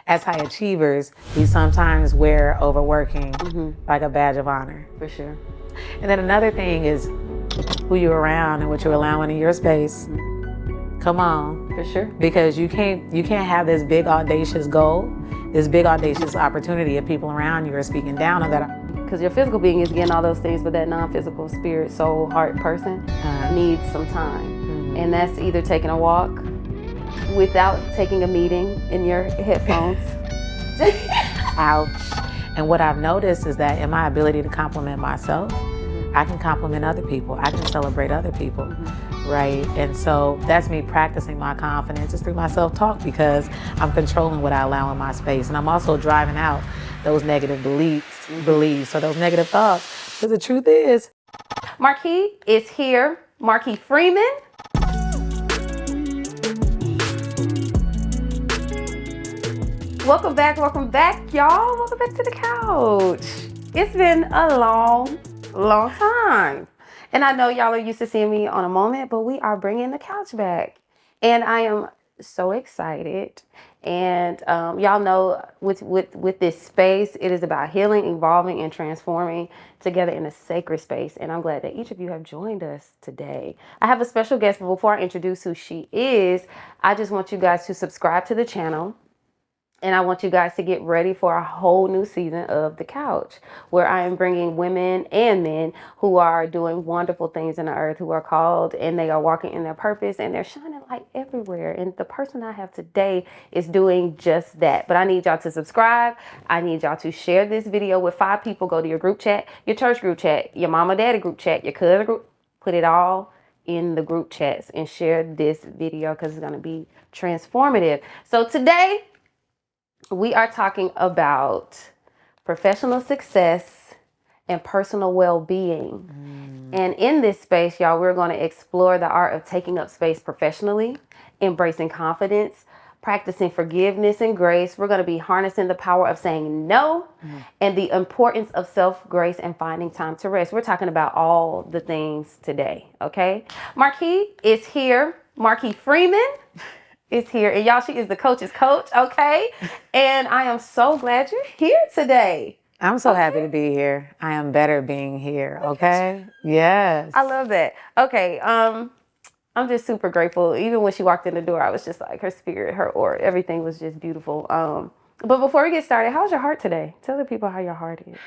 as high achievers, we sometimes wear overworking like a badge of honor. For sure. And then another thing is who you're around and what you're allowing in your space. Come on. For sure. Because you can't have this big audacious goal, this big audacious opportunity if people around you are speaking down on that. Because your physical being is getting all those things, but that non-physical spirit, soul, heart person needs some time. And that's either taking a walk without taking a meeting in your headphones. Ouch. And what I've noticed is that in my ability to compliment myself, I can compliment other people. I can celebrate other people, right? And so that's me practicing my confidence is through my self-talk, because I'm controlling what I allow in my space. And I'm also driving out those negative beliefs or those negative thoughts. Because the truth is, Marke is here. Marke Freeman. Welcome back, y'all. Welcome back to the couch. It's been a long time. And I know y'all are used to seeing me on a moment, but we are bringing the couch back. And I am so excited. And y'all know with this space, it is about healing, evolving, and transforming together in a sacred space. And I'm glad that each of you have joined us today. I have a special guest, but before I introduce who she is, I just want you guys to subscribe to the channel. And I want you guys to get ready for a whole new season of The Couch, where I am bringing women and men who are doing wonderful things in the earth, who are called and they are walking in their purpose and they're shining light everywhere. And the person I have today is doing just that. But I need y'all to subscribe. I need y'all to share this video with 5 people. Go to your group chat, your church group chat, your mama, daddy group chat, your cousin group. Put it all in the group chats and share this video because it's going to be transformative. So today, we are talking about professional success and personal well-being. And in this space, y'all, we're going to explore the art of taking up space professionally, embracing confidence, practicing forgiveness and grace. We're going to be harnessing the power of saying no and the importance of self-grace and finding time to rest. We're talking about all the things today, okay? Marke is here. Marke Freeman is here, and y'all, she is the coach's coach, okay? And I am so glad you're here today. I'm so happy to be here. I am better being here, okay? Yes. I love that. Okay, I'm just super grateful. Even when she walked in the door, I was just like, her spirit, her aura, everything was just beautiful. But before we get started, how's your heart today? Tell the people how your heart is.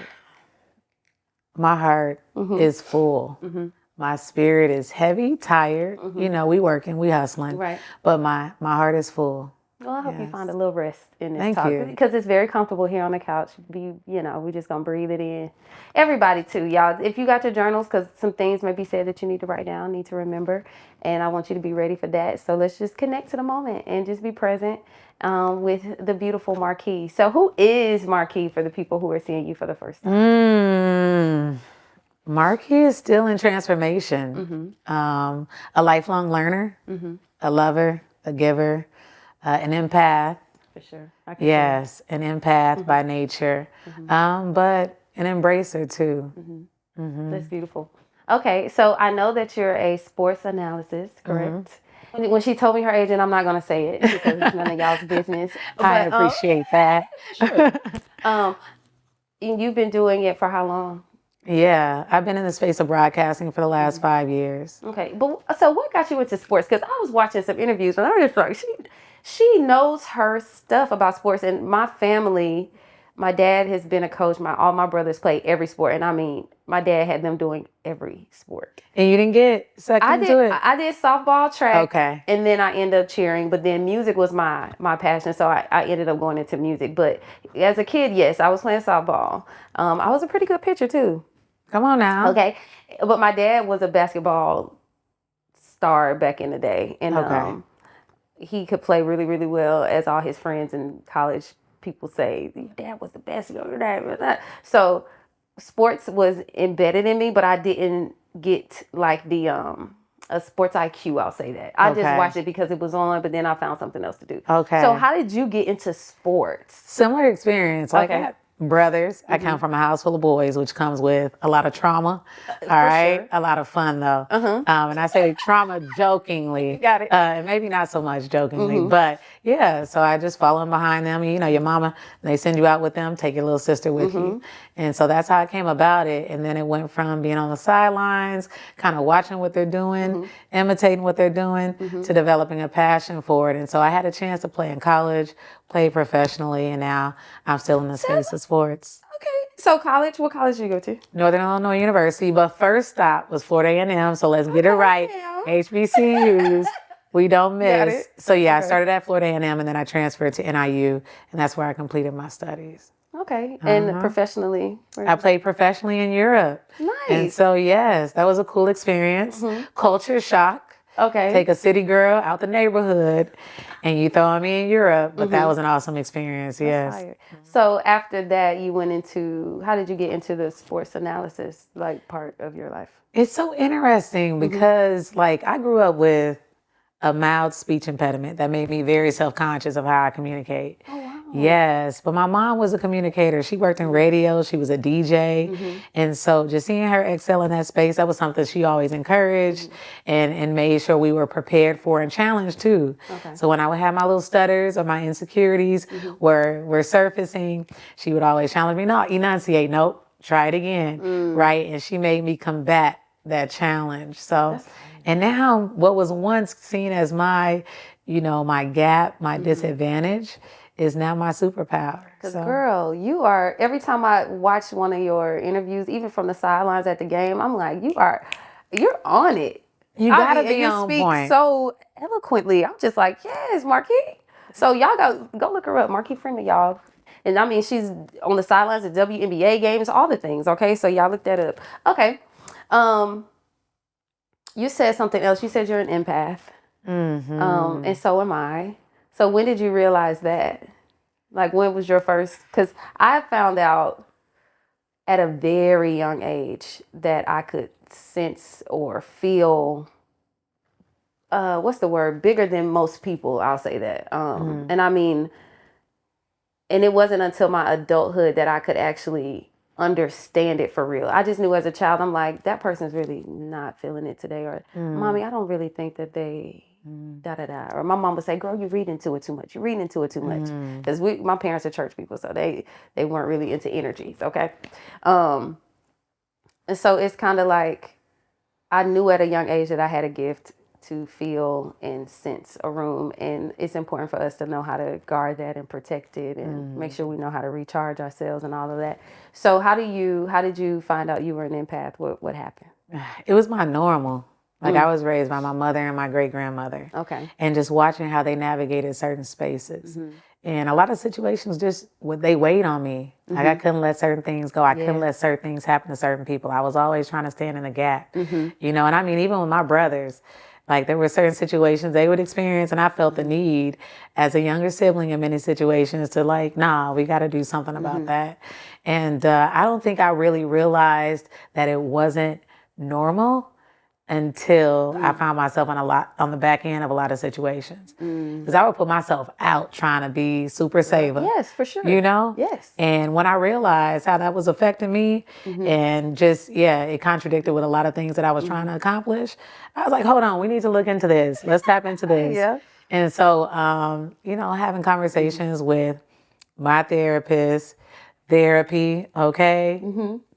My heart is full. My spirit is heavy, tired. You know, we working, we hustling. Right. But my heart is full. Well, I hope you find a little rest in this Thank talk. you. Because it's very comfortable here on the couch. We're just going to breathe it in. Everybody, too, y'all. If you got your journals, because some things may be said that you need to write down, need to remember. And I want you to be ready for that. So let's just connect to the moment and just be present with the beautiful Marke. So who is Marke for the people who are seeing you for the first time? Marke is still in transformation. A lifelong learner, a lover, a giver, an empath. For sure. Yes, an empath by nature, but an embracer too. That's beautiful. Okay, so I know that you're a sports analyst, correct? When she told me her age, and I'm not going to say it because it's none of y'all's business. I appreciate that. Sure. And you've been doing it for how long? Yeah, I've been in the space of broadcasting for the last 5 years. Okay, but so what got you into sports? Because I was watching some interviews and I was just like, she knows her stuff about sports. And my family, my dad has been a coach. All my brothers played every sport, and I mean, my dad had them doing every sport. And you didn't get sucked into it? I did softball, track, okay, and then I ended up cheering. But then music was my passion, so I ended up going into music. But as a kid, yes, I was playing softball. I was a pretty good pitcher too. Come on now. Okay. But my dad was a basketball star back in the day. And he could play really, really well, as all his friends in college people say. Your dad was the best. Your dad. So sports was embedded in me, but I didn't get like the a sports IQ, I'll say that. I just watched it because it was on, but then I found something else to do. Okay. So how did you get into sports? Similar experience. Like I had brothers. I come from a house full of boys, which comes with a lot of trauma. All right. Sure. A lot of fun though. And I say trauma jokingly. Got it. And maybe not so much jokingly, but Yeah, so I just following behind them. You know, your mama, they send you out with them, take your little sister with you. And so that's how I came about it. And then it went from being on the sidelines, kind of watching what they're doing, imitating what they're doing, to developing a passion for it. And so I had a chance to play in college, play professionally, and now I'm still in the space of sports. Okay. So college, what college did you go to? Northern Illinois University, but first stop was Florida A&M. So let's get it right. Yeah. HBCUs, we don't Got miss. it. So yeah, I Okay. started at Florida A&M, and then I transferred to NIU, and that's where I completed my studies. Okay. And professionally? I played professionally in Europe. And Nice. so yes, that was a cool experience. Culture shock. Okay. Take a city girl out the neighborhood, and you throwing me in Europe. But that was an awesome experience. Yes. Fire. So after that, you went into, how did you get into the sports analysis, like, part of your life? It's so interesting because, like, I grew up with a mild speech impediment that made me very self-conscious of how I communicate. Oh, wow. Yes, but my mom was a communicator. She worked in radio. She was a DJ. And so just seeing her excel in that space, that was something she always encouraged and made sure we were prepared for and challenged too. Okay. So when I would have my little stutters or my insecurities were surfacing, she would always challenge me, no, enunciate, nope, try it again, right? And she made me combat that challenge. So, and now what was once seen as my, my gap, my disadvantage, is now my superpower. Because, girl, you are, every time I watch one of your interviews, even from the sidelines at the game, I'm like, you're on it. You gotta be and you on speak point. so eloquently. I'm just like, yes, Marke. So y'all go look her up, Marke Freeman, y'all. And I mean, she's on the sidelines at WNBA games, all the things. Okay, so y'all look that up. Okay, you said something else. You said you're an empath, and so am I. So when did you realize that? Like, when was your first? Because I found out at a very young age that I could sense or feel, what's the word? Bigger than most people, I'll say that. And I mean, and it wasn't until my adulthood that I could actually understand it for real. I just knew as a child, I'm like, that person's really not feeling it today. Or, mommy, I don't really think that they da-da-da. Or my mom would say, girl, you read into it too much. You read into it too much. Because my parents are church people, so they weren't really into energies, okay? And so it's kind of like, I knew at a young age that I had a gift to feel and sense a room, and it's important for us to know how to guard that and protect it and make sure we know how to recharge ourselves and all of that. So how did you find out you were an empath? What happened? It was my normal. Like, I was raised by my mother and my great-grandmother. Okay. And just watching how they navigated certain spaces. And a lot of situations they weighed on me. Like, I couldn't let certain things go. I couldn't let certain things happen to certain people. I was always trying to stand in the gap. And I mean, even with my brothers, like, there were certain situations they would experience, and I felt the need as a younger sibling in many situations to, like, nah, we got to do something about that. And I don't think I really realized that it wasn't normal until I found myself on the back end of a lot of situations. Because I would put myself out trying to be super saver. Yes, for sure. Yes. And when I realized how that was affecting me and just, it contradicted with a lot of things that I was trying to accomplish, I was like, hold on, we need to look into this. Let's tap into this. Yeah. And so, having conversations with my therapist, therapy, okay?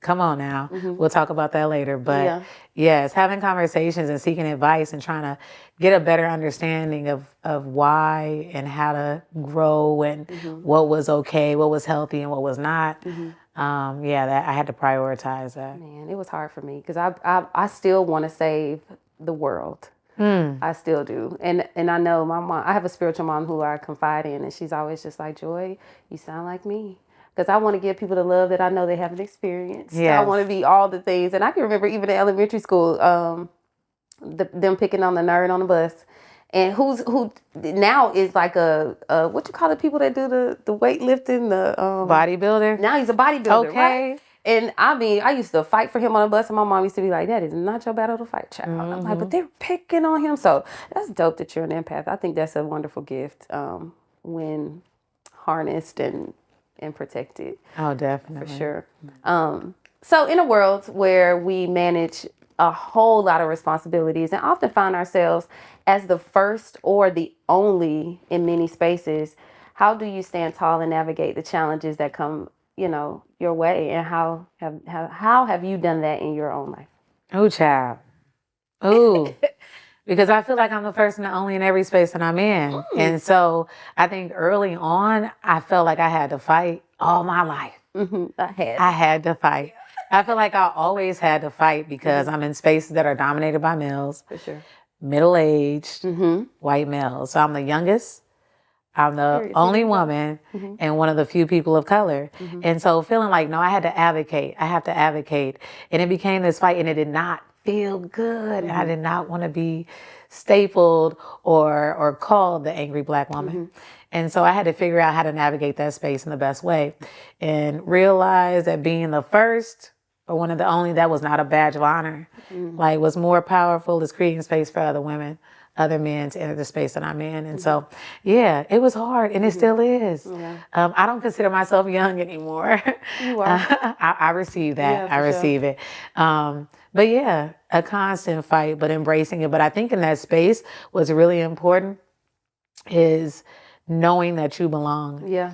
Come on now. We'll talk about that later. But yes, having conversations and seeking advice and trying to get a better understanding of why and how to grow and what was okay, what was healthy and what was not. That I had to prioritize that. Man, it was hard for me because I still want to save the world. I still do. And I know my mom, I have a spiritual mom who I confide in, and she's always just like, Joy, you sound like me. Because I want to give people the love that I know they haven't experienced. Yes. I want to be all the things. And I can remember even in elementary school, them picking on the nerd on the bus. And who now is like a what you call it, people that do the weightlifting, the bodybuilder. Now he's a bodybuilder, okay. right? And I mean, I used to fight for him on the bus, and my mom used to be like, that is not your battle to fight, child. I'm like, but they're picking on him. So that's dope that you're an empath. I think that's a wonderful gift when harnessed and protected. Oh, definitely. For sure. So in a world where we manage a whole lot of responsibilities and often find ourselves as the first or the only in many spaces. How do you stand tall and navigate the challenges that come, your way? And how have you done that in your own life? Oh, child. Oh, because I feel like I'm the first and the only in every space that I'm in. And so I think early on, I felt like I had to fight all my life. I had to fight. I feel like I always had to fight because I'm in spaces that are dominated by males, For sure. middle-aged, white males. So I'm the youngest. I'm the only woman and one of the few people of color. And so feeling like, no, I had to advocate. I have to advocate. And it became this fight and it did not feel good. And I did not want to be stapled or called the angry Black woman. And so I had to figure out how to navigate that space in the best way and realize that being the first or one of the only, that was not a badge of honor. Like what's more powerful is creating space for other women, other men to enter the space that I'm in. And so, yeah, it was hard and it still is. I don't consider myself young anymore. You are. I receive that. Yeah, I for receive it. But yeah, a constant fight, but embracing it. But I think in that space, what's really important is knowing that you belong. Yeah.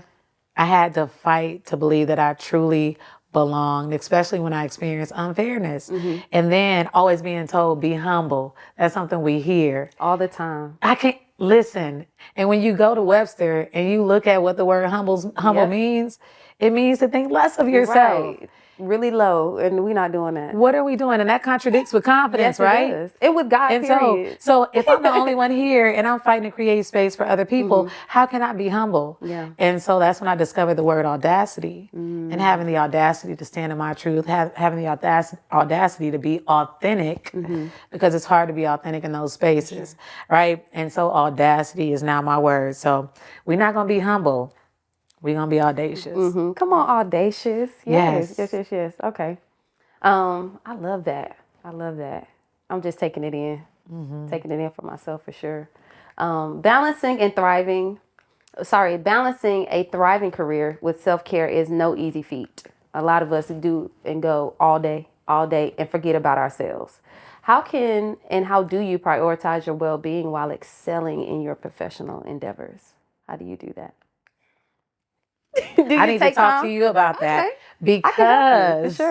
I had to fight to believe that I truly belonged, especially when I experienced unfairness. And then always being told, be humble. That's something we hear. All the time. I can't listen. And when you go to Webster and you look at what the word humble means, it means to think less of yourself. Right. Really low, and we're not doing that. What are we doing? And that contradicts with confidence, Yes, right? It does. It with God, And period. so if I'm the only one here and I'm fighting to create space for other people, how can I be humble? Yeah. And so that's when I discovered the word audacity and having the audacity to stand in my truth, having the audacity to be authentic because it's hard to be authentic in those spaces, right? And so audacity is now my word. So we're not going to be humble. We're going to be audacious. Come on, audacious. Yes. Yes. Yes. Okay. I love that. I'm just taking it in. Taking it in for myself for sure. Balancing a thriving career with self-care is no easy feat. A lot of us do and go all day and forget about ourselves. How do you prioritize your well-being while excelling in your professional endeavors? How do you do that? I need to talk to you about that because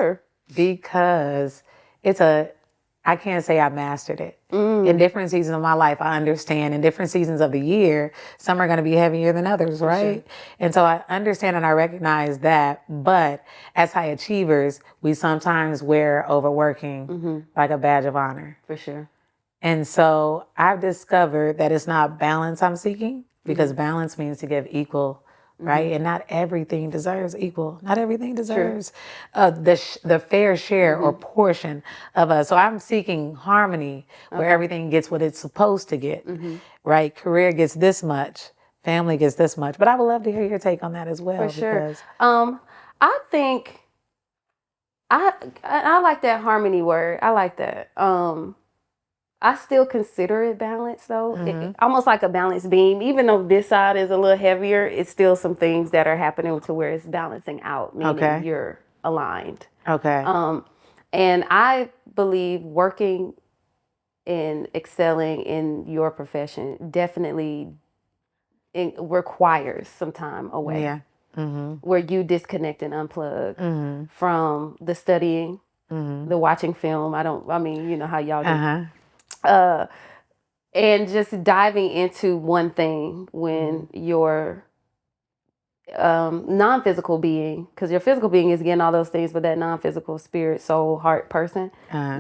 I can't say I mastered it. In different seasons of my life, I understand in different seasons of the year, some are going to be heavier than others, right? And so I understand and I recognize that. But as high achievers, we sometimes wear overworking like a badge of honor. For sure. And so I've discovered that it's not balance I'm seeking because balance means to give equal, right? And not everything deserves equal. Not everything deserves the fair share or portion of us. So I'm seeking harmony where everything gets what it's supposed to get, right? Career gets this much, family gets this much. But I would love to hear your take on that as well. For sure. I think I like that harmony word. I like that. I still consider it balanced though. Almost like a balanced beam. Even though this side is a little heavier, it's still some things that are happening to where it's balancing out, meaning you're aligned. Okay. And I believe working and excelling in your profession definitely requires some time away. Yeah. Where you disconnect and unplug from the studying, the watching film. You know how y'all do. And just diving into one thing when your non-physical being, because your physical being is getting all those things, but that non-physical spirit, soul, heart person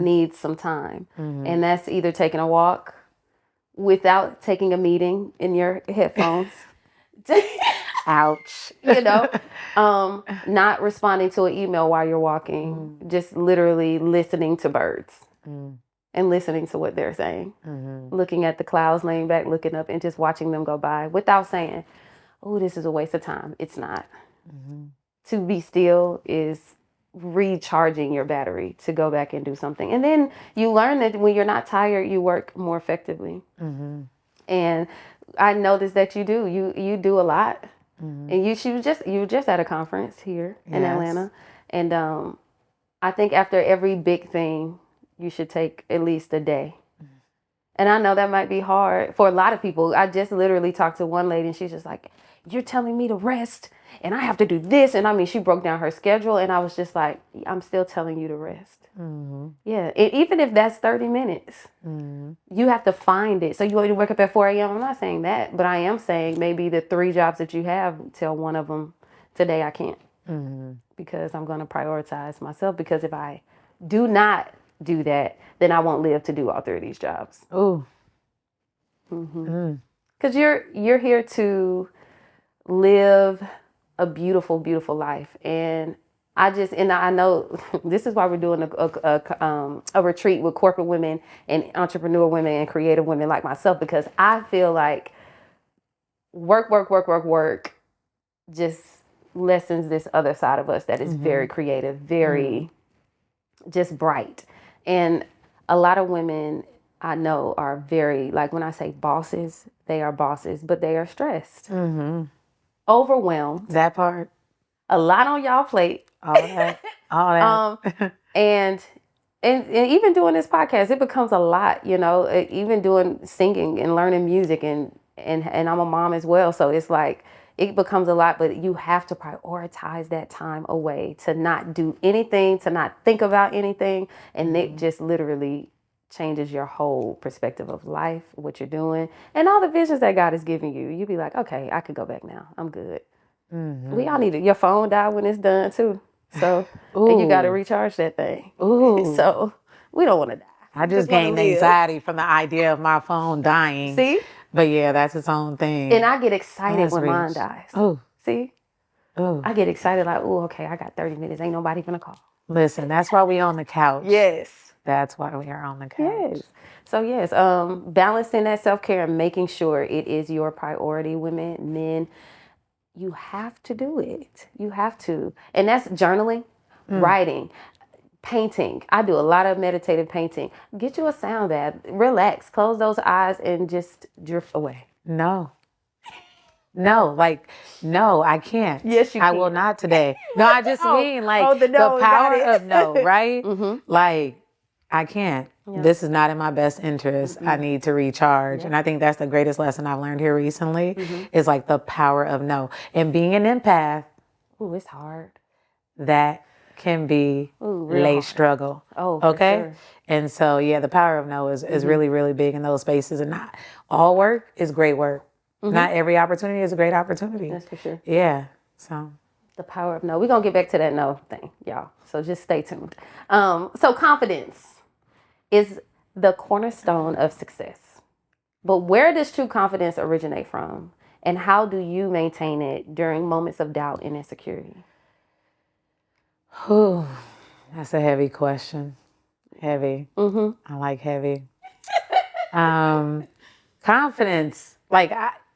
needs some time. And that's either taking a walk without taking a meeting in your headphones. Ouch. Not responding to an email while you're walking, just literally listening to birds. And listening to what they're saying, looking at the clouds, laying back, looking up, and just watching them go by without saying, oh, this is a waste of time. It's not. To be still is recharging your battery to go back and do something. And then you learn that when you're not tired, you work more effectively. And I noticed that you do. You do a lot. And you were just at a conference here in Atlanta. And I think after every big thing you should take at least a day. And I know that might be hard for a lot of people. I just literally talked to one lady and she's just like, you're telling me to rest and I have to do this. And I mean, she broke down her schedule and I was just like, I'm still telling you to rest. Mm-hmm. Yeah. And even if that's 30 minutes, you have to find it. So you want me to wake up at 4 a.m.? I'm not saying that, but I am saying maybe the 3 jobs that you have, tell one of them today I can't because I'm going to prioritize myself. Because if I do not do that, then I won't live to do all 3 of these jobs. Ooh. Because you're here to live a beautiful, beautiful life. And I know this is why we're doing a retreat with corporate women and entrepreneur women and creative women like myself, because I feel like work just lessens this other side of us that is very creative, very just bright. And a lot of women I know are very, like when I say bosses, they are bosses, but they are stressed, overwhelmed, That part. a lot on y'all plate. All that. All that. And even doing this podcast, it becomes a lot, you know, even doing singing and learning music and I'm a mom as well. So it's like, it becomes a lot, but you have to prioritize that time away to not do anything, to not think about anything. And it just literally changes your whole perspective of life, what you're doing, and all the visions that God is giving you. You be like, okay, I could go back now. I'm good. We all need it. Your phone die when it's done too. So, and you got to recharge that thing. So we don't want to die. I just gained anxiety from the idea of my phone dying. See? But yeah, that's its own thing. And I get excited when mine dies. Oh. See? Oh. I get excited like, oh, okay, I got 30 minutes. Ain't nobody gonna call. Listen, that's why we on the couch. Yes. That's why we are on the couch. Yes. So yes, balancing that self-care and making sure it is your priority, women, men, you have to do it. You have to. And that's journaling, writing, painting. I do a lot of meditative painting. Get you a sound bath, relax, close those eyes and just drift away. No, I can't. Yes, you can. I will not today. No, I just mean like the no, the power got it. of no, right? Like, I can't. Yeah. This is not in my best interest. I need to recharge. And I think that's the greatest lesson I've learned here recently is like the power of no. And being an empath. Ooh, it's hard. That can be late struggle. Oh, okay. Sure. And so, yeah, the power of no is really, really big in those spaces. And not all work is great work. Not every opportunity is a great opportunity. That's for sure. Yeah. So the power of no. We're going to get back to that no thing, y'all. So just stay tuned. So confidence is the cornerstone of success. But where does true confidence originate from? And how do you maintain it during moments of doubt and insecurity? Whew, that's a heavy question. Heavy. I like heavy. Confidence, like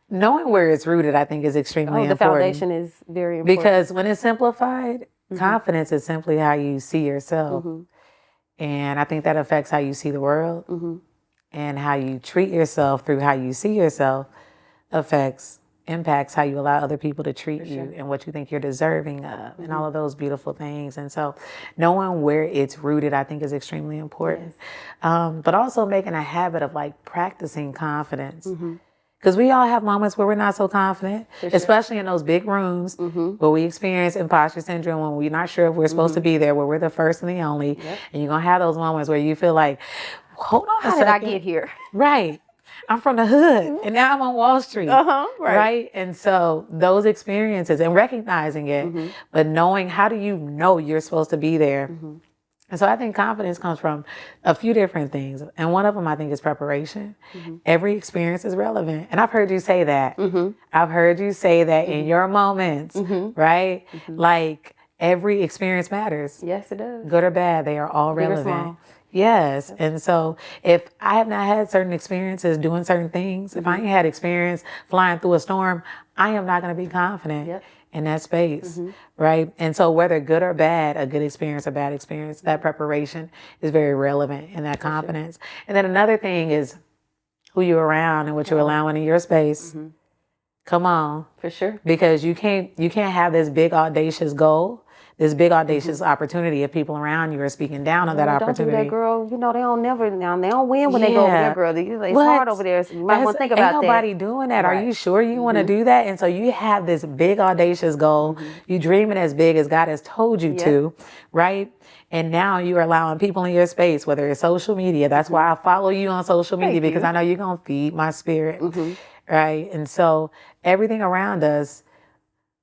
knowing where it's rooted, I think is extremely important. The foundation is very important. Because when it's simplified, confidence is simply how you see yourself. And I think that affects how you see the world and how you treat yourself through how you see yourself impacts how you allow other people to treat you and what you think you're deserving of and all of those beautiful things. And so knowing where it's rooted, I think is extremely important. Yes. But also making a habit of like practicing confidence. Because we all have moments where we're not so confident, especially in those big rooms where we experience imposter syndrome, when we're not sure if we're supposed to be there, where we're the first and the only. And you're going to have those moments where you feel like, hold on a second. How did I get here? Right. I'm from the hood and now I'm on Wall Street. Right. And so those experiences and recognizing it, but knowing, how do you know you're supposed to be there? And so I think confidence comes from a few different things. And one of them, I think, is preparation. Every experience is relevant. And I've heard you say that. I've heard you say that in your moments, right? Like every experience matters. Yes, it does. Good or bad, they are all relevant. Big or small. Yes. And so if I have not had certain experiences doing certain things, if I ain't had experience flying through a storm, I am not going to be confident in that space. Right. And so whether good or bad, a good experience or bad experience, that preparation is very relevant in that confidence. And then another thing is who you're around and what you're allowing in your space. Come on. For sure. Because you can't have this big audacious goal this big audacious opportunity if people around you are speaking down on that Don't opportunity. do that, girl. You know, they don't never now. They don't win when they go over there, girl. It's hard over there. So you might want to think about ain't nobody doing that. Right. Are you sure you want to do that? And so you have this big audacious goal. You dreaming as big as God has told you to, right? And now you are allowing people in your space, whether it's social media. That's why I follow you on social media, because I know you're going to feed my spirit, right? And so everything around us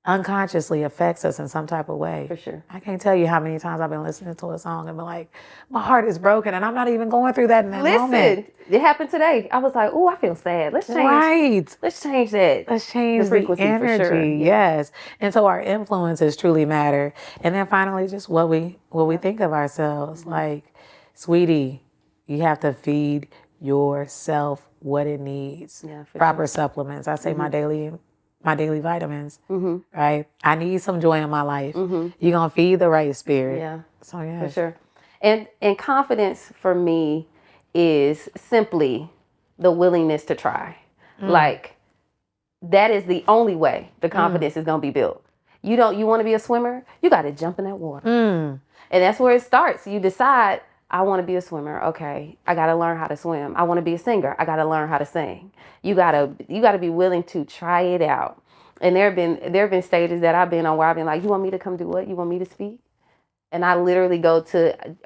unconsciously affects us in some type of way. For sure. I can't tell you how many times I've been listening to a song and been like, my heart is broken, and I'm not even going through that in that moment. It happened today. I was like, oh, I feel sad. Let's change. Right. Let's change that. Let's change the frequency energy. for sure. Yes. And so our influences truly matter. And then finally, just what we think of ourselves. Like, sweetie, you have to feed yourself what it needs. Yeah, for proper supplements. I say my daily vitamins, right? I need some joy in my life. You're going to feed the right spirit. Yeah. So, yeah. For sure. And confidence for me is simply the willingness to try. Like, that is the only way the confidence is going to be built. You want to be a swimmer? You got to jump in that water. And that's where it starts. You decide, I want to be a swimmer. Okay, I got to learn how to swim. I want to be a singer. I got to learn how to sing. You got to be willing to try it out. And there have been stages that I've been on where I've been like, you want me to come do what? You want me to speak? And I literally go to,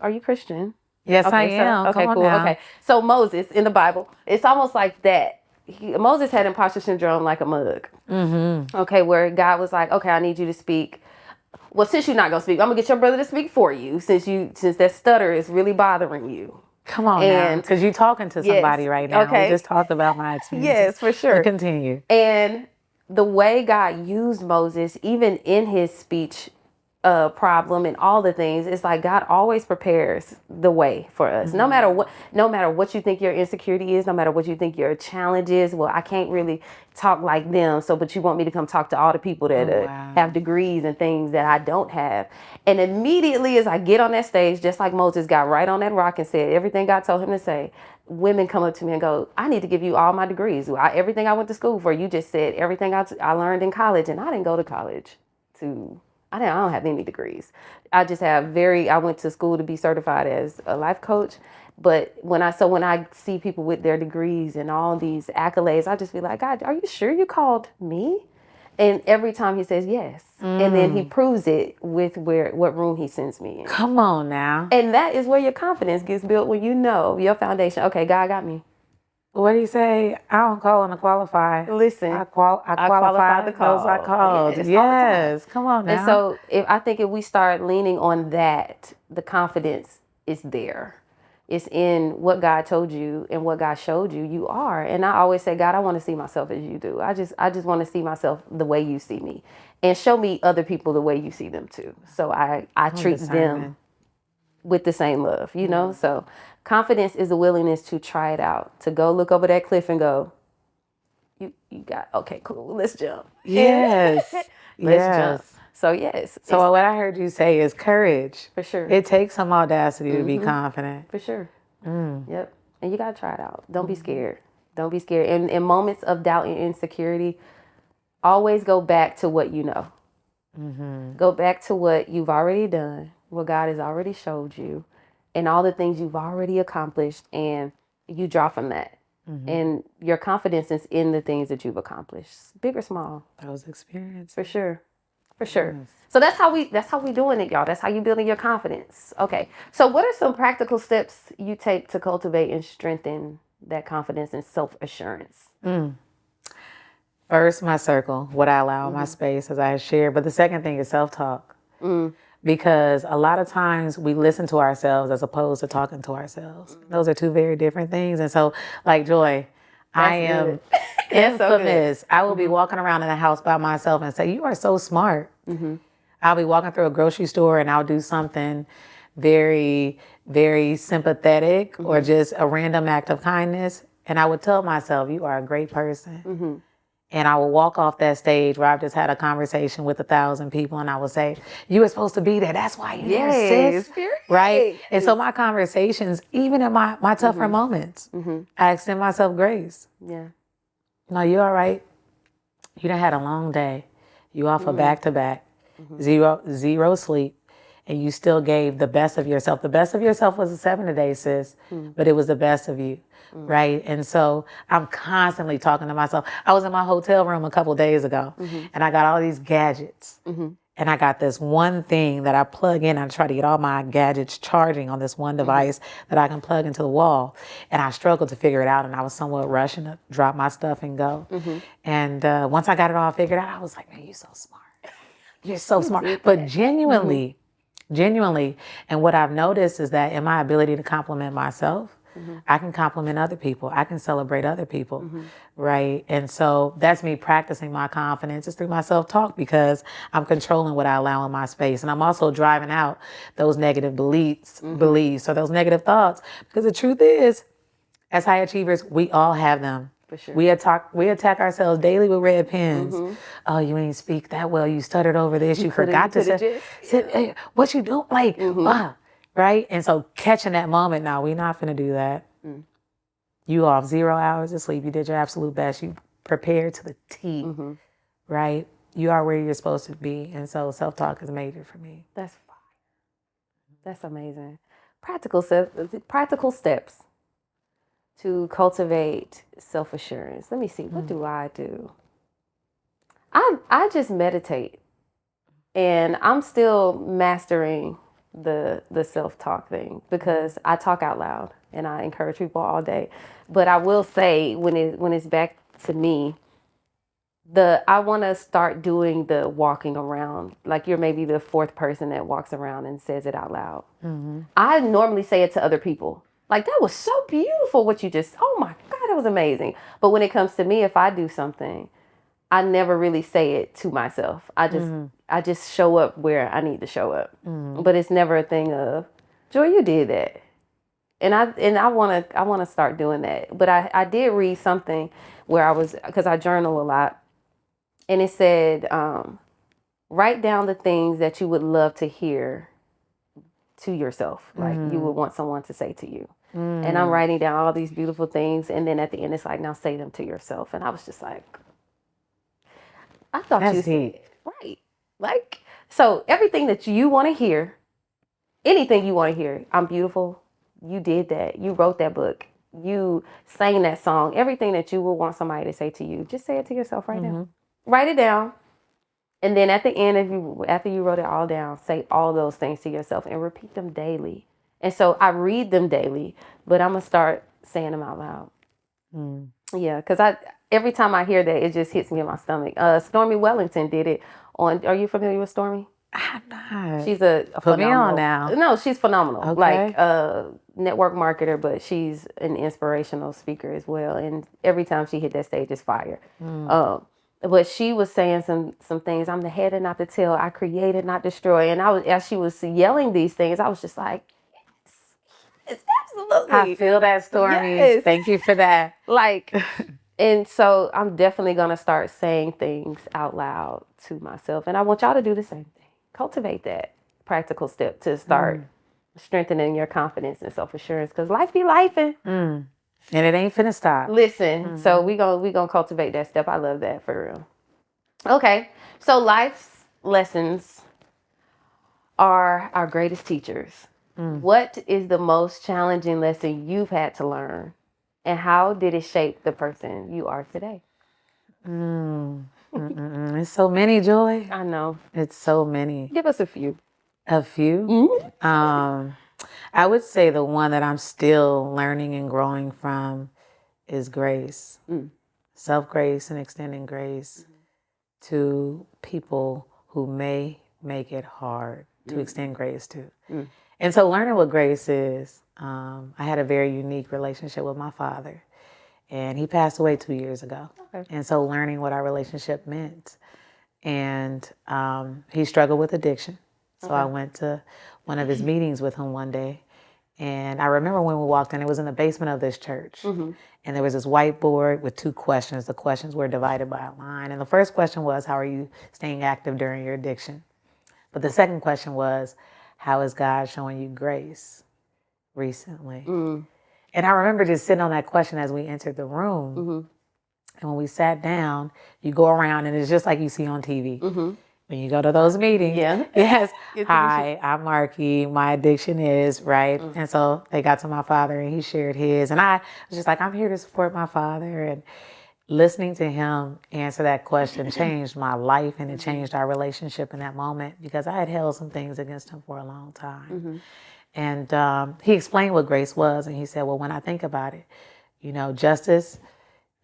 are you Christian? Yes, I am. Okay, Come cool. on now. Okay. So Moses in the Bible, it's almost like that. Moses had imposter syndrome like a mug. Okay, where God was like, okay, I need you to speak. Well, since you're not going to speak, I'm going to get your brother to speak for you since that stutter is really bothering you. Come on now, because you're talking to somebody right now. Okay. We just talked about my experience. Yes, for sure. But continue. And the way God used Moses, even in his speech problem and all the things, it's like God always prepares the way for us. No matter what you think your insecurity is, no matter what you think your challenge is. Well, I can't really talk like them, but you want me to come talk to all the people that have degrees and things that I don't have. And immediately as I get on that stage, just like Moses got right on that rock and said everything God told him to say, women come up to me and go, I need to give you all my degrees. Everything I went to school for, you just said everything I learned in college, and I didn't go to college I don't have any degrees. I just have I went to school to be certified as a life coach. But when I see people with their degrees and all these accolades, I just be like, God, are you sure you called me? And every time he says yes. And then he proves it with what room he sends me in. Come on now. And that is where your confidence gets built, when you know your foundation. Okay, God got me. What do you say? I don't call and qualify. Listen, I qualify the calls I called. Yes, come on now. And so I think if we start leaning on that, the confidence is there. It's in what God told you and what God showed you. You are. And I always say, God, I want to see myself as you do. I just want to see myself the way you see me, and show me other people the way you see them too. So I treat them with the same love, you know? So confidence is a willingness to try it out, to go look over that cliff and go, you got, okay, cool, let's jump. Yes. Let's jump. So yes. So what I heard you say is courage. For sure. It takes some audacity to be confident. For sure. Yep. And you got to try it out. Don't be scared. Don't be scared. And in moments of doubt and insecurity, always go back to what you know. Go back to what you've already done, what God has already showed you, and all the things you've already accomplished, and you draw from that. And your confidence is in the things that you've accomplished, big or small. Those experiences. For sure. For sure. Yes. So that's how we doing it, y'all. That's how you building your confidence. Okay. So what are some practical steps you take to cultivate and strengthen that confidence and self-assurance? First, my circle, what I allow in my space, as I shared. But the second thing is self-talk. Because a lot of times we listen to ourselves as opposed to talking to ourselves. Those are two very different things. And so, like Joy, I am infamous. So I will be walking around in the house by myself and say, you are so smart. I'll be walking through a grocery store and I'll do something very, very sympathetic or just a random act of kindness. And I would tell myself, you are a great person. And I will walk off that stage where I've just had a conversation with 1,000 people, and I will say, you were supposed to be there. That's why you're there, sis. Right? And so my conversations, even in my tougher moments, I extend myself grace. Yeah. No, you're all right. You done had a long day. You off a back-to-back. zero sleep, and you still gave the best of yourself. The best of yourself was a 7-a-day, sis, but it was the best of you, right? And so I'm constantly talking to myself. I was in my hotel room a couple days ago, and I got all these gadgets. And I got this one thing that I plug in. I try to get all my gadgets charging on this one device that I can plug into the wall. And I struggled to figure it out. And I was somewhat rushing to drop my stuff and go. And once I got it all figured out, I was like, man, you're so smart. You're so smart. But genuinely, and what I've noticed is that in my ability to compliment myself, I can compliment other people. I can celebrate other people, right? And so that's me practicing my confidence is through my self-talk, because I'm controlling what I allow in my space. And I'm also driving out those negative beliefs or those negative thoughts, because the truth is, as high achievers, we all have them. For sure. We attack ourselves daily with red pens. Oh, you ain't speak that well. You stuttered over this. You forgot to say, hey, what you do? Like, right? And so catching that moment, now we're not finna do that. You off 0 hours of sleep. You did your absolute best. You prepared to the T, right? You are where you're supposed to be. And so self-talk is major for me. That's fine. That's amazing. Practical steps to cultivate self-assurance. Let me see. What do? I just meditate, and I'm still mastering the self-talk thing, because I talk out loud and I encourage people all day. But I will say, when it's back to me, I want to start doing the walking around. Like, you're maybe the fourth person that walks around and says it out loud. I normally say it to other people. Like, that was so beautiful what you just, oh my God, that was amazing. But when it comes to me, if I do something, I never really say it to myself. I just show up where I need to show up. But it's never a thing of, Joy, you did that. And I want to start doing that. But I did read something where because I journal a lot, and it said, write down the things that you would love to hear to yourself, like you would want someone to say to you. And I'm writing down all these beautiful things, and then at the end it's like, now say them to yourself. And I was just like, I thought That's you said deep. right. Like, so everything that you want to hear, anything you want to hear, I'm beautiful, you did that, you wrote that book, you sang that song, everything that you would want somebody to say to you, just say it to yourself right now. Write it down. And then at the end, after you wrote it all down, say all those things to yourself and repeat them daily. And so I read them daily, but I'm going to start saying them out loud. Yeah, because every time I hear that, it just hits me in my stomach. Stormy Wellington did it on, are you familiar with Stormy? I'm not. She's a Put me phenomenal. on now. No, she's phenomenal. Okay. Like a network marketer, but she's an inspirational speaker as well. And every time she hit that stage, it's fire. But she was saying some things. I'm the head and not the tail. I created, not destroy. And as she was yelling these things, I was just like, yes, absolutely. I feel that, Stormy. Yes. Thank you for that. Like, and so I'm definitely going to start saying things out loud to myself. And I want y'all to do the same thing. Cultivate that practical step to start strengthening your confidence and self-assurance, because life be lifing. And it ain't finna stop. Listen, so we gonna cultivate that step. I love that, for real. Okay, so life's lessons are our greatest teachers. What is the most challenging lesson you've had to learn, and how did it shape the person you are today? It's so many, Joy. I know. It's so many. Give us a few. A few? I would say the one that I'm still learning and growing from is grace. Self-grace and extending grace to people who may make it hard to extend grace to. And so learning what grace is, I had a very unique relationship with my father, and he passed away 2 years ago. And so learning what our relationship meant. And he struggled with addiction. So I went to one of his meetings with him one day. And I remember when we walked in, it was in the basement of this church. And there was this whiteboard with 2 questions. The questions were divided by a line. And the first question was, how are you staying active during your addiction? But the second question was, how is God showing you grace recently? And I remember just sitting on that question as we entered the room. And when we sat down, you go around and it's just like you see on TV. when you go to those meetings, Yeah. yes, Get to be hi, I'm Marky, my addiction is, right? And so they got to my father and he shared his. And I was just like, I'm here to support my father. And listening to him answer that question changed my life, and it changed our relationship in that moment because I had held some things against him for a long time. And he explained what grace was, and he said, well, when I think about it, you know, justice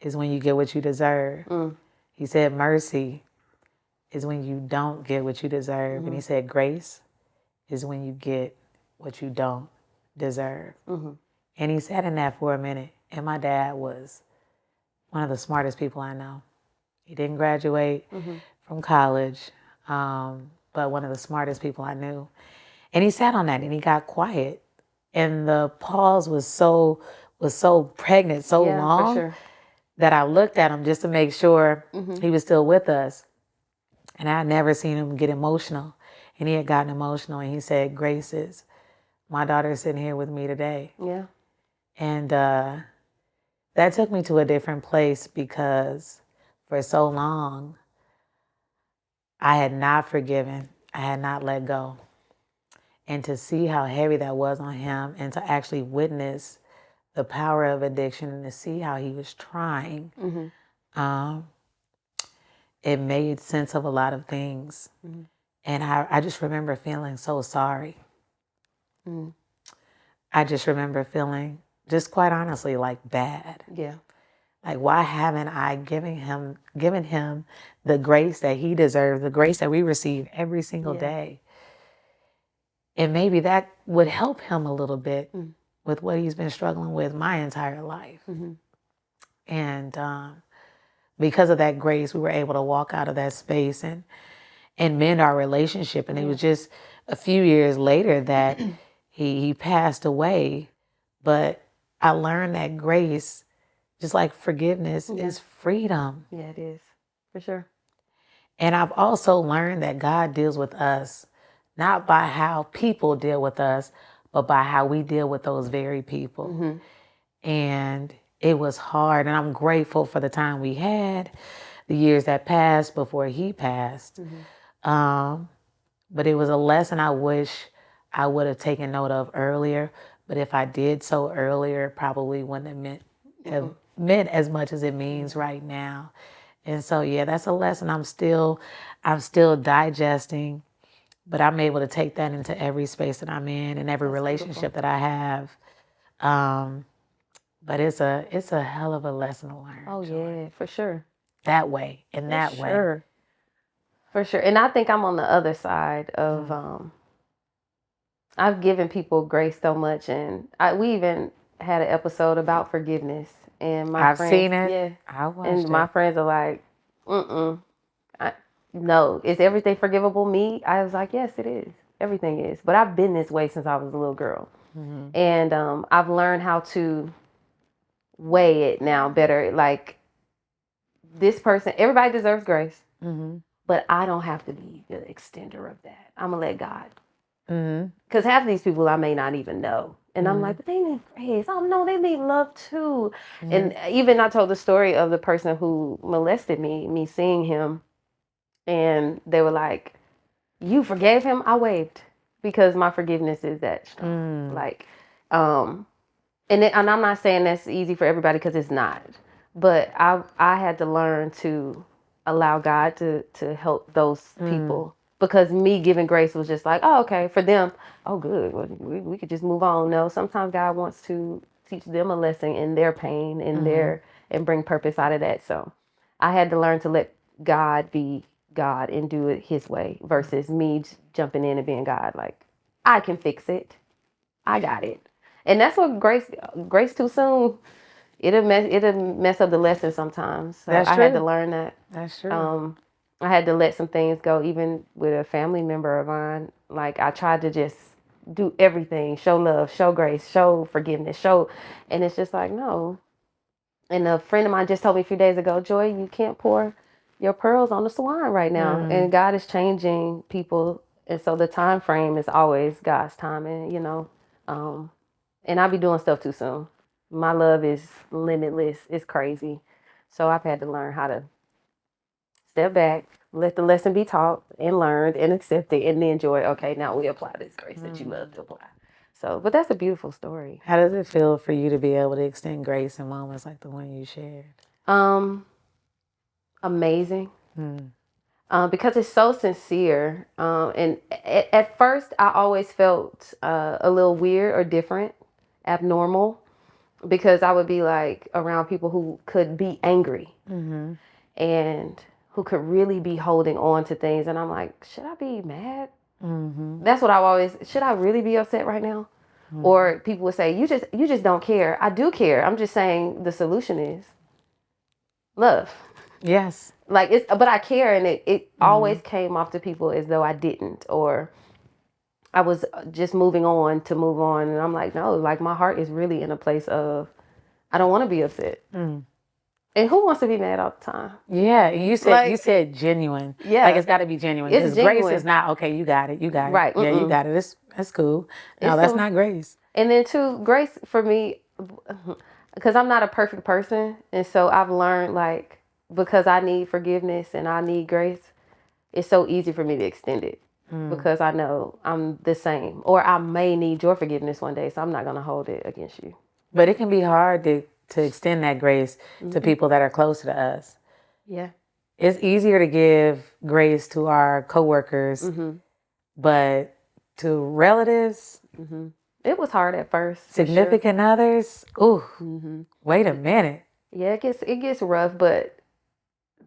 is when you get what you deserve. He said mercy is when you don't get what you deserve. And he said grace is when you get what you don't deserve. And he sat in that for a minute. And my dad was one of the smartest people I know. He didn't graduate from college, but one of the smartest people I knew. And he sat on that and he got quiet. And the pause was so pregnant, so long, for sure. that I looked at him just to make sure he was still with us. And I had never seen him get emotional. And he had gotten emotional and he said, Grace is, my daughter is sitting here with me today. Yeah. And that took me to a different place because for so long, I had not forgiven. I had not let go. And to see how heavy that was on him and to actually witness the power of addiction and to see how he was trying, it made sense of a lot of things. And I just remember feeling so sorry. I just remember feeling, just quite honestly, like bad. Yeah. Like, why haven't I given him the grace that he deserves, the grace that we receive every single day? And maybe that would help him a little bit with what he's been struggling with my entire life. And because of that grace, we were able to walk out of that space and mend our relationship. And it was just a few years later that he passed away. But I learned that grace, just like forgiveness, is freedom. Yeah, it is. For sure. And I've also learned that God deals with us not by how people deal with us, but by how we deal with those very people. And it was hard. And I'm grateful for the time we had, the years that passed before he passed. But it was a lesson I wish I would have taken note of earlier. But if I did so earlier, it probably wouldn't have meant as much as it means right now. And so, yeah, that's a lesson I'm still digesting, but I'm able to take that into every space that I'm in and every relationship that I have. But it's a hell of a lesson to learn. Oh, yeah, for sure. That way, in that way. For sure. And I think I'm on the other side of, I've given people grace so much. And we even had an episode about forgiveness. And my I've friends, seen it. yeah, I watched and my friends are like, no, is everything forgivable? Me? I was like, yes, it is. Everything is. But I've been this way since I was a little girl. And I've learned how to weigh it now better. Like, this person, everybody deserves grace. But I don't have to be the extender of that. I'm going to let God. Because half of these people I may not even know. And I'm like, but they need grace. Oh, no, they need love too. And even I told the story of the person who molested me seeing him. And they were like, you forgave him? I waved. Because my forgiveness is that strong. Like, and I'm not saying that's easy for everybody because it's not. But I had to learn to allow God to help those people. Because me giving grace was just like, oh, okay, for them, oh, good. Well, we could just move on. No, sometimes God wants to teach them a lesson in their pain and bring purpose out of that. So I had to learn to let God be God and do it his way versus me jumping in and being God. Like, I can fix it. I got it. And that's what grace too soon, it'll mess up the lesson sometimes. So That's I true. had to learn that. That's true. I had to let some things go, even with a family member of mine. Like, I tried to just do everything, show love, show grace, show forgiveness, and it's just like, no. And a friend of mine just told me a few days ago, Joy, you can't pour your pearls on the swine right now. And God is changing people. And so the time frame is always God's timing, and I'll be doing stuff too soon. My love is limitless. It's crazy. So I've had to learn how to step back, let the lesson be taught and learned and accepted, and then joy. Okay, now we apply this grace that you love to apply. So, but that's a beautiful story. How does it feel for you to be able to extend grace in moments like the one you shared? Amazing. Because it's so sincere. And at first, I always felt a little weird or different, abnormal, because I would be like around people who could be angry and who could really be holding on to things. And I'm like, should I be mad? That's what should I really be upset right now? Or people would say, you just don't care. I do care. I'm just saying the solution is love. Yes. But I care, and it always came off to people as though I didn't, or I was just moving on to move on. And I'm like, no, like my heart is really in a place of, I don't want to be upset. And who wants to be mad all the time? Yeah, you said genuine. Yeah, like it's got to be genuine. It's grace genuine. is not okay. You got it. Right. Yeah, you got it. That's cool. No, that's not grace. And then too, grace for me, because I'm not a perfect person, and so I've learned like, because I need forgiveness and I need grace, it's so easy for me to extend it because I know I'm the same, or I may need your forgiveness one day, so I'm not gonna hold it against you. But it can be hard to extend that grace to people that are close to us. Yeah. It's easier to give grace to our coworkers, but to relatives, it was hard at first. significant others. Ooh, wait a minute. Yeah, it gets rough, but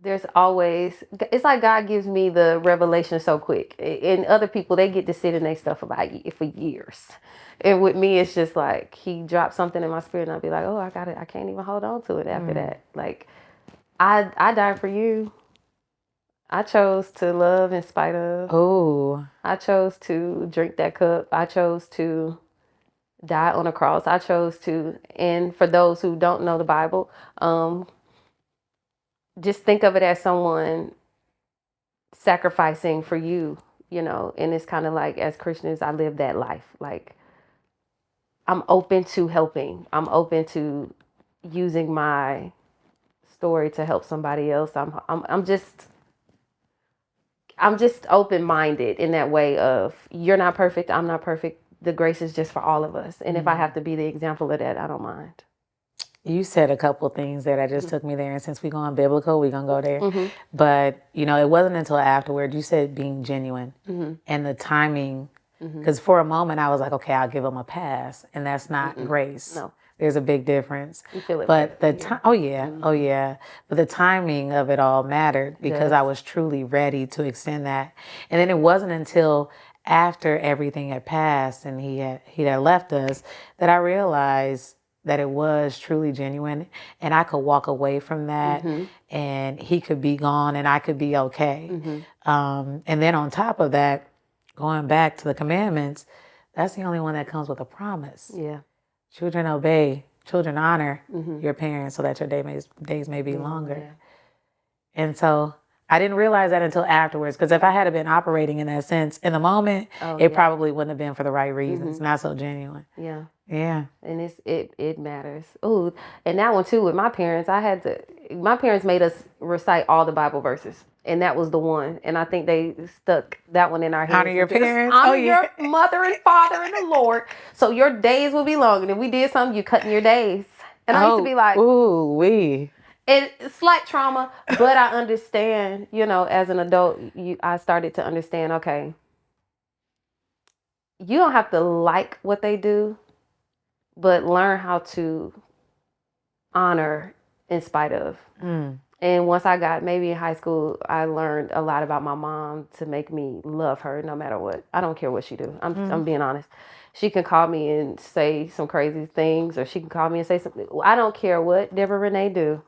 there's always, it's like God gives me the revelation so quick, and other people, they get to sit in their stuff for years. And with me, it's just like he dropped something in my spirit, and I'll be like, oh, I got it. I can't even hold on to it after that. Like, I died for you. I chose to love in spite of. Oh. I chose to drink that cup. I chose to die on a cross. I chose to, and for those who don't know the Bible, just think of it as someone sacrificing for you, and it's kind of like, as Christians, I live that life. Like, I'm open to helping. I'm open to using my story to help somebody else. I'm just open-minded in that way of, you're not perfect, I'm not perfect. The grace is just for all of us. And if I have to be the example of that, I don't mind. You said a couple of things that just took me there. And since we're going biblical, we're going to go there. But, it wasn't until afterward, you said being genuine and the timing. Because for a moment, I was like, okay, I'll give them a pass. And that's not grace. No. There's a big difference. You feel it. But the time, oh yeah. But the timing of it all mattered because I was truly ready to extend that. And then it wasn't until after everything had passed and he had left us that I realized that it was truly genuine, and I could walk away from that, and he could be gone and I could be okay. And then on top of that, going back to the commandments, that's the only one that comes with a promise. Yeah. Children obey, children honor your parents so that your days may be longer. Yeah. And so I didn't realize that until afterwards, because if I had been operating in that sense in the moment, it probably wouldn't have been for the right reasons, not so genuine. Yeah. Yeah. And it matters. Oh, and that one too with my parents, my parents made us recite all the Bible verses. And that was the one. And I think they stuck that one in our heads. Honor your parents. Honor your mother and father in the Lord, so your days will be long. And if we did something, you cutting your days. And I used to be like, ooh, wee. It's slight trauma, but I understand, as an adult, I started to understand, okay, you don't have to like what they do, but learn how to honor in spite of. And once I got, maybe in high school, I learned a lot about my mom to make me love her no matter what. I don't care what she do. I'm being honest. She can call me and say some crazy things, or she can call me and say something. I don't care what Deborah Renee do.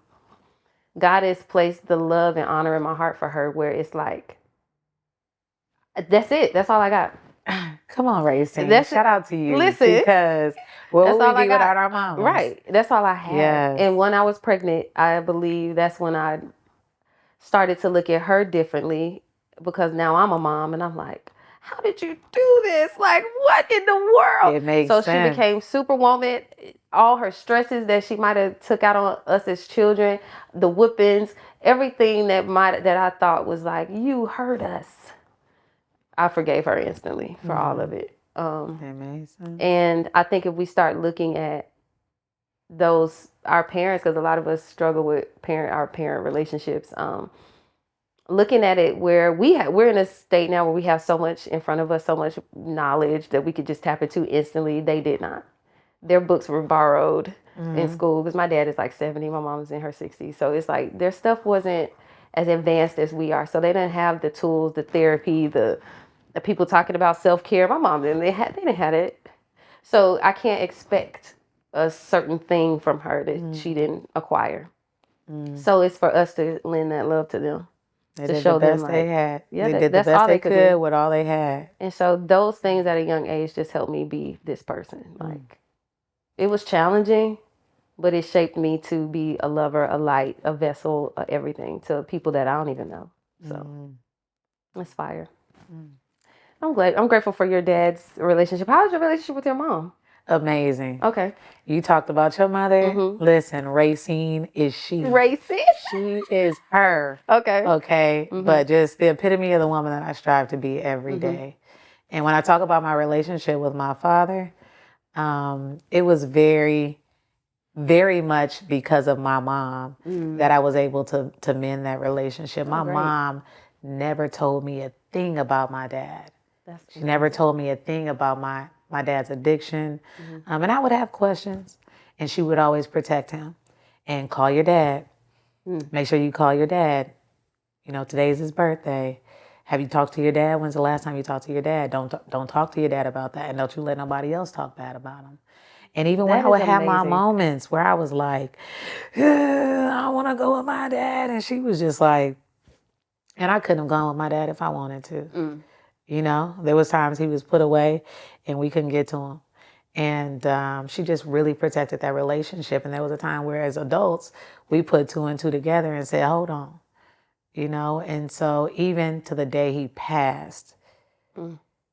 God has placed the love and honor in my heart for her, where it's like, that's it. That's all I got. Come on, Racing. Shout out to you. Listen. Because what would we be without our moms? Right. That's all I had. Yes. And when I was pregnant, I believe that's when I started to look at her differently, because now I'm a mom and I'm like, how did you do this? Like, what in the world? It makes so sense. She became superwoman. All her stresses that she might have took out on us as children, the whoopings, everything that I thought was like, you hurt us. I forgave her instantly for all of it. That makes sense. And I think if we start looking at our parents, because a lot of us struggle with our parent relationships, looking at it where we're in a state now where we have so much in front of us, so much knowledge that we could just tap into instantly. They did not. Their books were borrowed in school, because my dad is like 70, my mom is in her 60s. So it's like their stuff wasn't as advanced as we are. So they didn't have the tools, the therapy, the people talking about self-care. My mom didn't. They didn't have it. So I can't expect a certain thing from her that she didn't acquire. So it's for us to lend that love to them. They to did show the best them, they like, had. yeah, They did the that's best all they they could could do. with all they had. And so those things at a young age just helped me be this person. Like, it was challenging, but it shaped me to be a lover, a light, a vessel, everything to people that I don't even know. So it's fire. I'm grateful for your dad's relationship. How was your relationship with your mom? Amazing. Okay. You talked about your mother. Listen, Racine is she. Racine? She is her. Okay. Okay. But just the epitome of the woman that I strive to be every day. And when I talk about my relationship with my father, it was very, very much because of my mom that I was able to mend that relationship. My mom never told me a thing about my dad. She never told me a thing about my dad's addiction. And I would have questions, and she would always protect him. And call your dad. Make sure you call your dad. You know, today's his birthday. Have you talked to your dad? When's the last time you talked to your dad? Don't talk to your dad about that, and don't you let nobody else talk bad about him. And even when I would have my moments where I was like, I want to go with my dad, and she was just like, and I couldn't have gone with my dad if I wanted to. You know, there was times he was put away and we couldn't get to him. And she just really protected that relationship. And there was a time where as adults, we put two and two together and said, hold on, you know? And so even to the day he passed,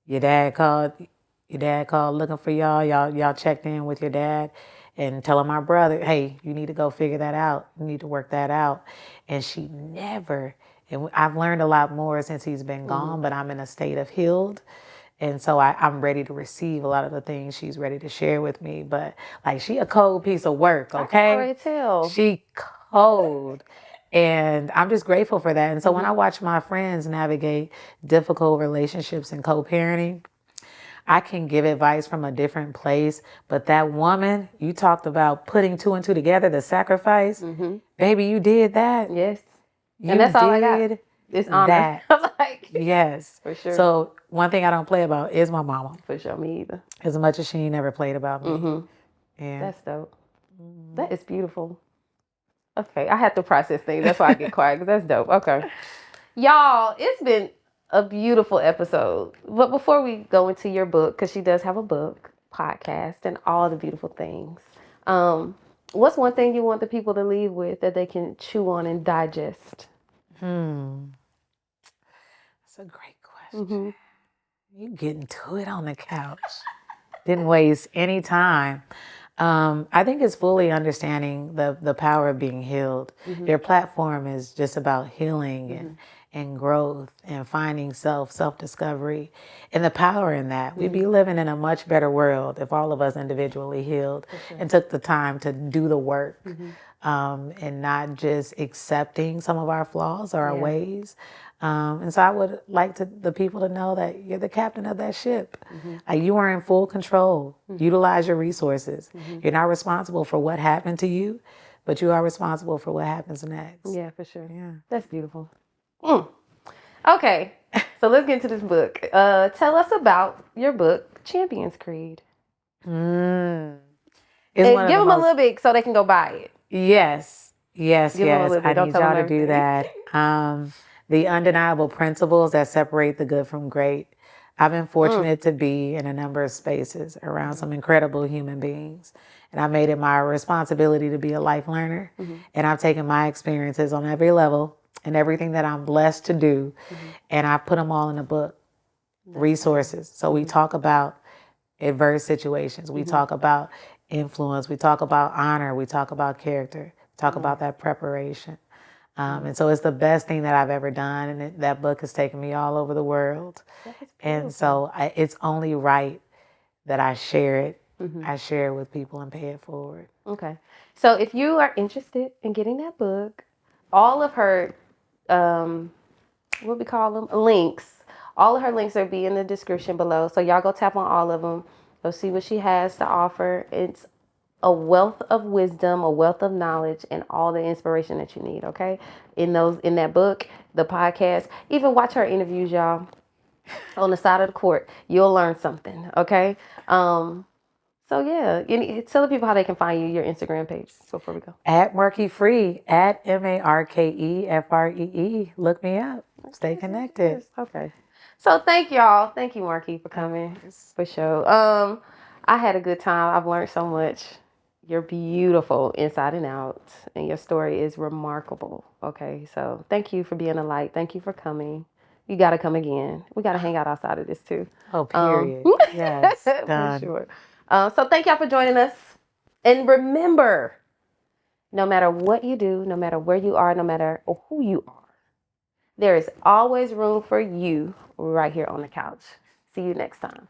your dad called looking for y'all checked in with your dad and telling my brother, hey, you need to go figure that out. You need to work that out. And she never, and I've learned a lot more since he's been gone, but I'm in a state of healed. And so I'm ready to receive a lot of the things she's ready to share with me. But like, she a cold piece of work, okay? I can already tell. She cold. And I'm just grateful for that. And so when I watch my friends navigate difficult relationships and co-parenting, I can give advice from a different place. But that woman, you talked about putting two and two together, the sacrifice. Baby, you did that. Yes. And that's all I got. It's honor. Like, yes. For sure. So one thing I don't play about is my mama. For sure, me either. As much as she never played about me. Yeah. That's dope. That is beautiful. Okay, I have to process things. That's why I get quiet, because that's dope. Okay. Y'all, it's been a beautiful episode. But before we go into your book, because she does have a book, podcast, and all the beautiful things, what's one thing you want the people to leave with that they can chew on and digest? That's a great question. You getting to it on the couch. Didn't waste any time. I think it's fully understanding the power of being healed. Your platform is just about healing and growth and finding self-discovery, and the power in that. We'd be living in a much better world if all of us individually healed and took the time to do the work, and not just accepting some of our flaws or our ways. And so I would like the people to know that you're the captain of that ship. You are in full control. Utilize your resources. You're not responsible for what happened to you, but you are responsible for what happens next. Yeah, for sure. Yeah. That's beautiful. Okay, so let's get into this book. Tell us about your book, Champions Creed. And give them a little bit so they can go buy it. Yes. Give them a little bit. I Don't need tell y'all them to do everything. that. The undeniable principles that separate the good from great. I've been fortunate to be in a number of spaces around some incredible human beings. And I made it my responsibility to be a life learner. And I've taken my experiences on every level and everything that I'm blessed to do. And I put them all in a book. resources. So we talk about adverse situations. We talk about influence. We talk about honor. We talk about character. We talk about that preparation. And so it's the best thing that I've ever done. And that book has taken me all over the world. And so it's only right that I share it. I share it with people and pay it forward. Okay. So if you are interested in getting that book, all of her, what we call them, links, all of her links will be in the description below. So y'all go tap on all of them. Go see what she has to offer. It's a wealth of wisdom, a wealth of knowledge, and all the inspiration that you need. Okay, in that book, the podcast, even watch her interviews, y'all, on the side of the court. You'll learn something. Okay. So yeah, tell the people how they can find you, your Instagram page before we go. At Marke Free, at MarkeFree. Look me up. Stay connected. Okay. So thank y'all. Thank you, Marke, for coming. For sure. I had a good time. I've learned so much. You're beautiful inside and out, and your story is remarkable. Okay, so thank you for being a light. Thank you for coming. You got to come again. We got to hang out outside of this too. Oh, period. Yes, done. For sure. So thank y'all for joining us. And remember, no matter what you do, no matter where you are, no matter who you are, there is always room for you right here on the couch. See you next time.